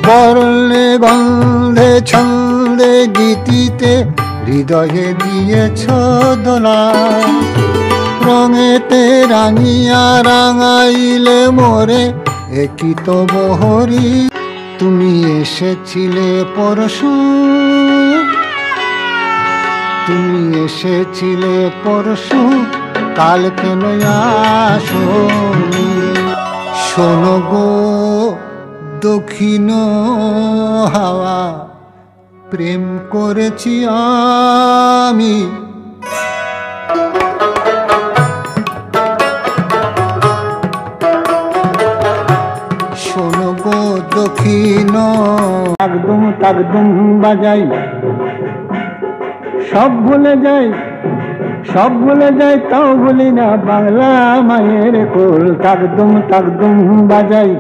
বর্ণে গন্ধে ছন্দে গীতিতে হৃদয়ে দিয়েছ দোলা, রঙেতে রাঙিয়া রাঙাইলে মোরে একই তো বহরি। তুমি এসেছিলে পরশু, তুমি এসেছিলে পরশু, কাল কেন আসোনি? শোনো গো দক্ষিণ হাওয়া, প্রেম করেছি আমি। শোনো গো দক্ষিণ, তাকদুম তাকদুম বাজাই, সব ভুলে যাই, সব ভুলে যাই, তাও ভুলি না বাংলা মায়ের কোল। তাকদুম তাকদুম বাজাই,